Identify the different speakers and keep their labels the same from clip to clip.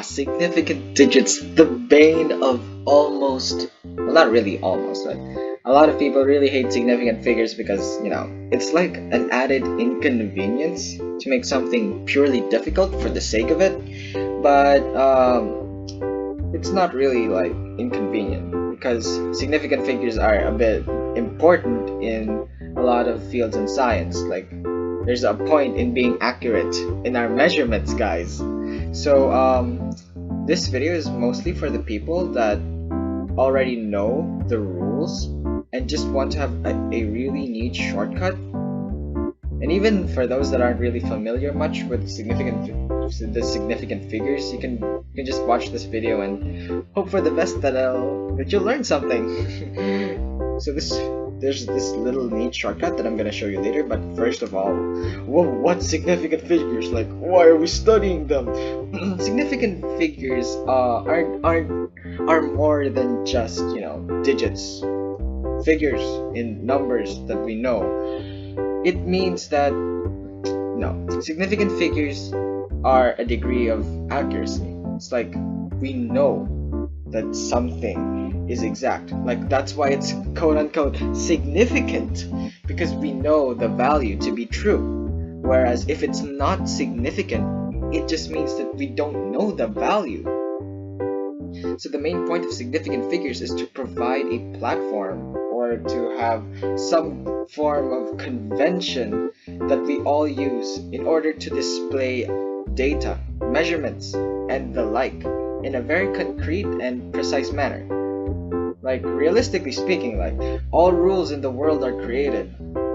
Speaker 1: Significant digits, the bane of almost, well, not really almost, but a lot of people really hate significant figures because, it's like an added inconvenience to make something purely difficult for the sake of it. But it's not really like inconvenient because significant figures are a bit important in a lot of fields in science. Like, there's a point in being accurate in our measurements, guys. So this video is mostly for the people that already know the rules and just want to have a really neat shortcut. And even for those that aren't really familiar much with the significant figures, you can just watch this video and hope for the best that you'll learn something. So there's this little neat shortcut that I'm gonna show you later. But first of all, what significant figures? Like, why are we studying them? Significant figures are more than just digits, figures in numbers that we know. It means that significant figures are a degree of accuracy. It's like we know that something is exact. Like, that's why it's quote unquote significant, because we know the value to be true. Whereas if it's not significant, it just means that we don't know the value. So the main point of significant figures is to provide a platform or to have some form of convention that we all use in order to display data, measurements, and the like in a very concrete and precise manner. Like, realistically speaking, like, all rules in the world are created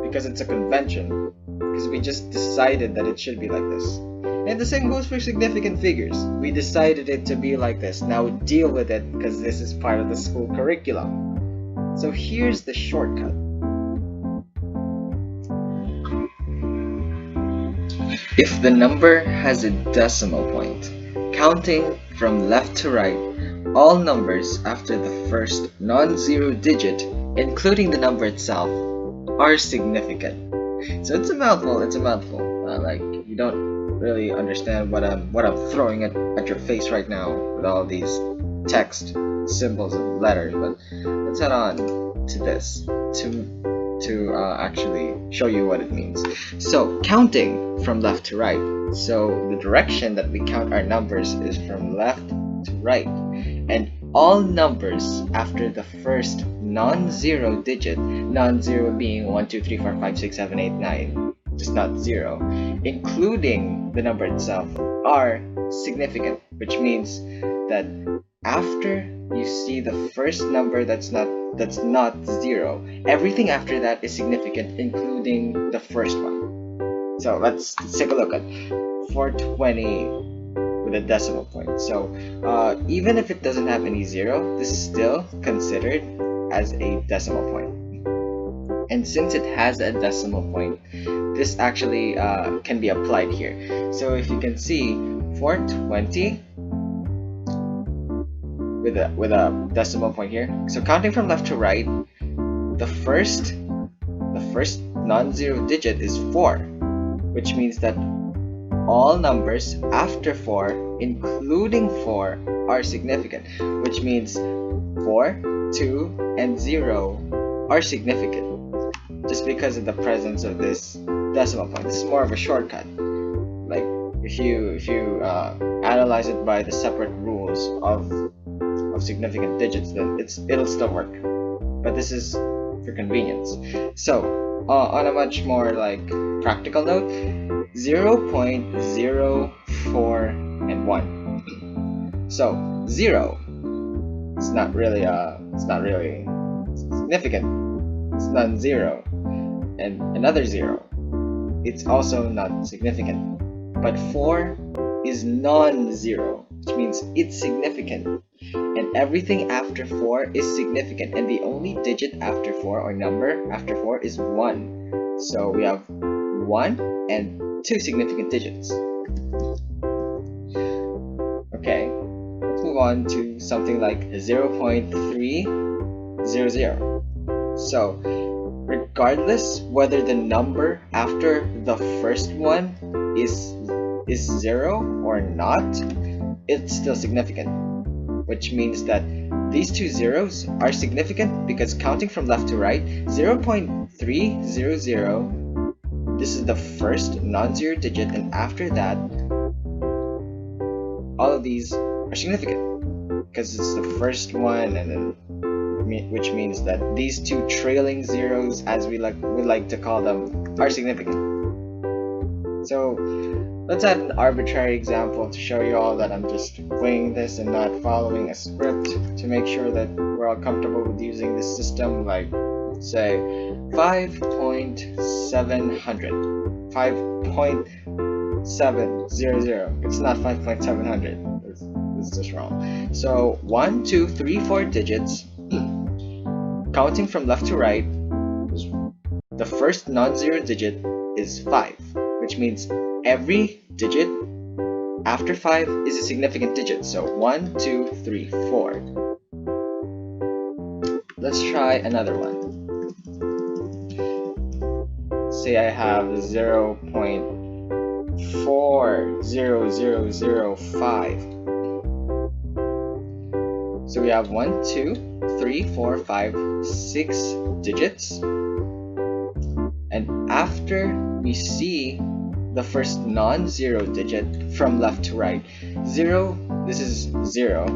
Speaker 1: because it's a convention, because we just decided that it should be like this. And the same goes for significant figures. We decided it to be like this. Now deal with it because this is part of the school curriculum. So here's the shortcut. If the number has a decimal point, counting from left to right, all numbers after the first non-zero digit, including the number itself, are significant. So it's a mouthful. Like, you don't really understand what I'm throwing at your face right now with all these text, symbols, and letters. But let's head on to this to actually show you what it means. So counting from left to right. So the direction that we count our numbers is from left to right, and all numbers after the first non-zero digit, non-zero being 1, 2, 3, 4, 5, 6, 7, 8, 9, just not zero, including the number itself, are significant, which means that after you see the first number that's not zero, everything after that is significant, including the first one. So let's take a look at 420 with a decimal point. So even if it doesn't have any zero, this is still considered as a decimal point. And since it has a decimal point, this actually can be applied here. So if you can see 420 with a decimal point here. So counting from left to right, the first non-zero digit is 4, which means that all numbers after 4, including 4, are significant, which means 4, 2, and 0 are significant just because of the presence of this decimal point. This is more of a shortcut. Like, if you analyze it by the separate rules of significant digits, then it'll still work. But this is for convenience. So on a much more like practical note, 0.04 and 1. So 0, it's not really significant. It's non-zero. And another 0, it's also not significant. But 4 is non-zero, which means it's significant. And everything after 4 is significant, and the only digit after 4 or number after 4 is 1. So we have 1 and 2 significant digits. Okay, let's move on to something like 0.300. So regardless whether the number after the first one is 0 or not, it's still significant, which means that these two zeros are significant because counting from left to right, 0.300, this is the first non-zero digit, and after that, all of these are significant because it's the first one, and then which means that these two trailing zeros, as we like to call them, are significant. So let's add an arbitrary example to show you all that I'm just winging this and not following a script, to make sure that we're all comfortable with using this system. Like, say 5.700, 5.700. It's not 5.700. It's just wrong. So 1, 2, 3, 4 digits. Counting from left to right, the first non-zero digit is 5, which means every digit after 5 is a significant digit. So 1, 2, 3, 4. Let's try another one. Say I have 0.40005. So we have 1, 2, 3, 4, 5, 6 digits, and after we see the first non-zero digit from left to right, 0, this is 0,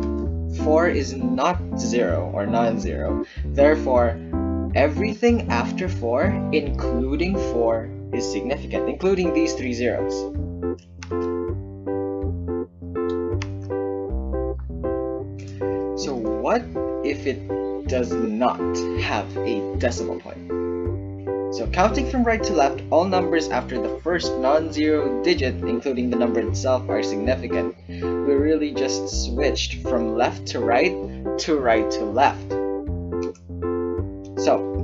Speaker 1: 4 is not 0 or non-zero, therefore everything after 4, including 4, is significant, including these 3 zeros. So what if it does not have a decimal point? So counting from right to left, all numbers after the first non-zero digit, including the number itself, are significant. We really just switched from left to right to left. So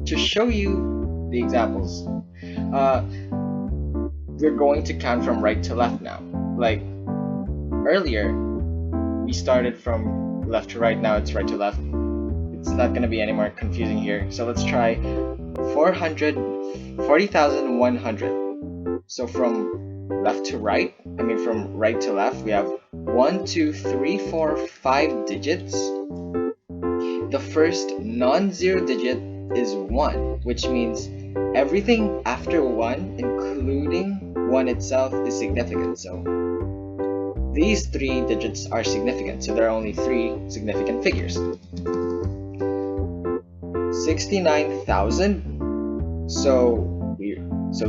Speaker 1: to show you the examples, we're going to count from right to left now. Like earlier, we started from left to right, now it's right to left. It's not going to be any more confusing here. So let's try 40,100. So from left to right, from right to left, we have 1, 2, 3, 4, 5 digits. The first non-zero digit is 1, which means everything after 1, including 1 itself, is significant. So these 3 digits are significant, so there are only 3 significant figures. 69,000. So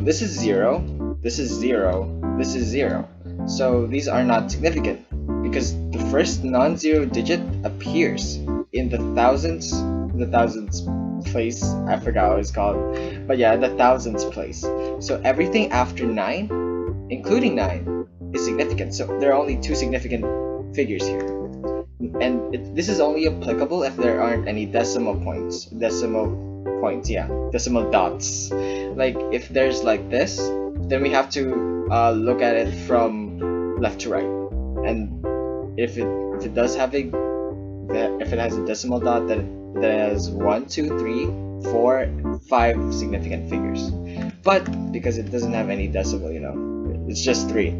Speaker 1: this is 0, this is 0, this is 0. So these are not significant because the first non-zero digit appears in the thousands place. I forgot what it's called, but yeah, the thousands place. So everything after 9, including 9, is significant. So there are only 2 significant figures here, and this is only applicable if there aren't any decimal dots. Like if there's like this, then we have to look at it from left to right, and if it does have if it has a decimal dot, then it has 1, 2, 3, 4, 5 significant figures. But because it doesn't have any decimal, it's just 3.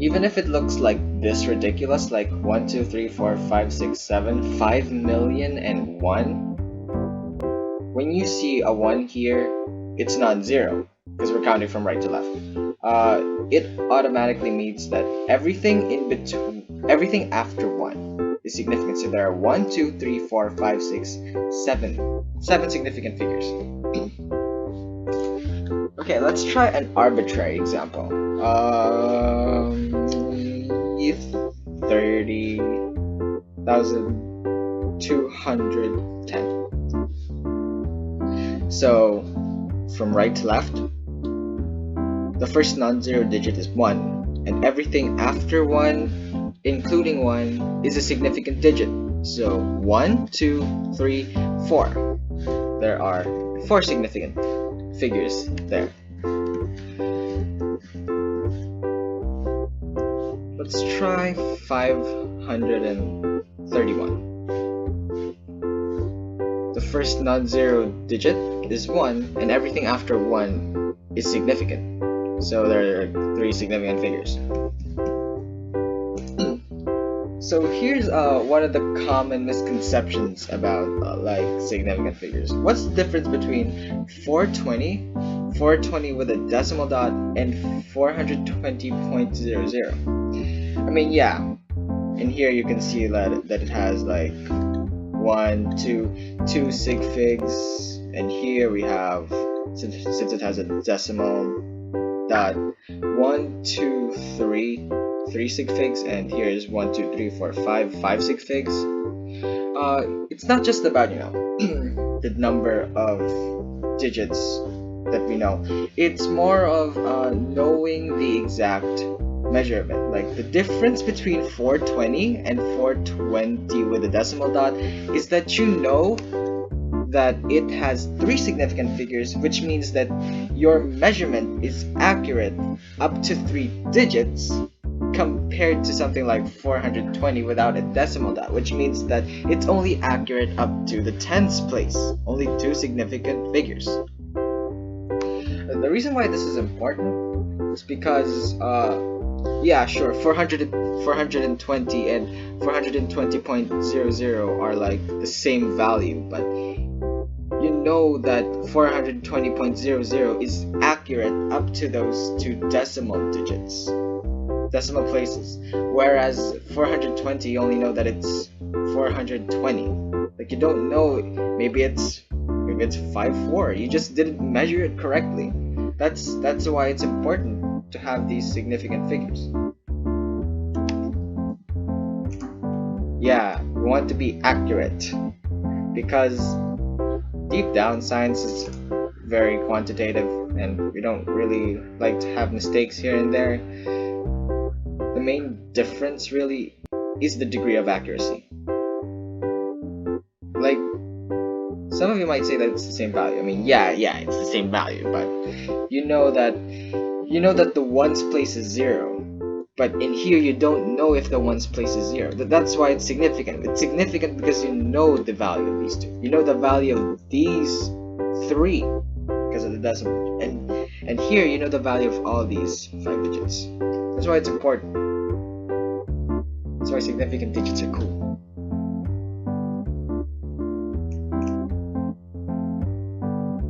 Speaker 1: Even if it looks like this ridiculous, like 1, 2, 3, 4, 5, 6, 7, 5,000,001, when you see a 1 here, it's not 0 because we're counting from right to left. It automatically means that everything in between, everything after 1 is significant. So there are 1, 2, 3, 4, 5, 6, 7 significant figures. Okay, let's try an arbitrary example. 30,210. So from right to left, the first non-zero digit is 1, and everything after 1, including 1, is a significant digit. So 1, 2, 3, 4. There are 4 significant figures there. Let's try 531. The first non-zero digit is 1, and everything after 1 is significant. So there are three significant figures. So here's one of the common misconceptions about like significant figures. What's the difference between 420 with a decimal dot, and 420.00? I mean, yeah, in here you can see that it has like two sig figs, and here we have, since it has a decimal dot, 1, 2, 3 sig figs, and here is 1, 2, 3, 4, 5 sig figs. It's not just about, you know, the number of digits that we know. It's more of knowing the exact measurement. Like the difference between 420 and 420 with a decimal dot is that you know that it has three significant figures, which means that your measurement is accurate up to 3 digits, compared to something like 420 without a decimal dot, which means that it's only accurate up to the tens place, only 2 significant figures. The reason why this is important is because yeah, sure, 420 and 420.00 are like the same value, but you know that 420.00 is accurate up to those 2 decimal places, whereas 420 you only know that it's 420. Like you don't know, maybe it's 54. You just didn't measure it correctly. That's why it's important to have these significant figures. Yeah, we want to be accurate because deep down science is very quantitative and we don't really like to have mistakes here and there. The main difference really is the degree of accuracy. Like, some of you might say that it's the same value. I mean, yeah, it's the same value, but you know that the ones place is 0. But in here you don't know if the ones place is 0. That's why it's significant. It's significant because you know the value of these 2. You know the value of these 3 because of the decimal. And here you know the value of all these 5 digits. That's why it's important. That's why significant digits are cool.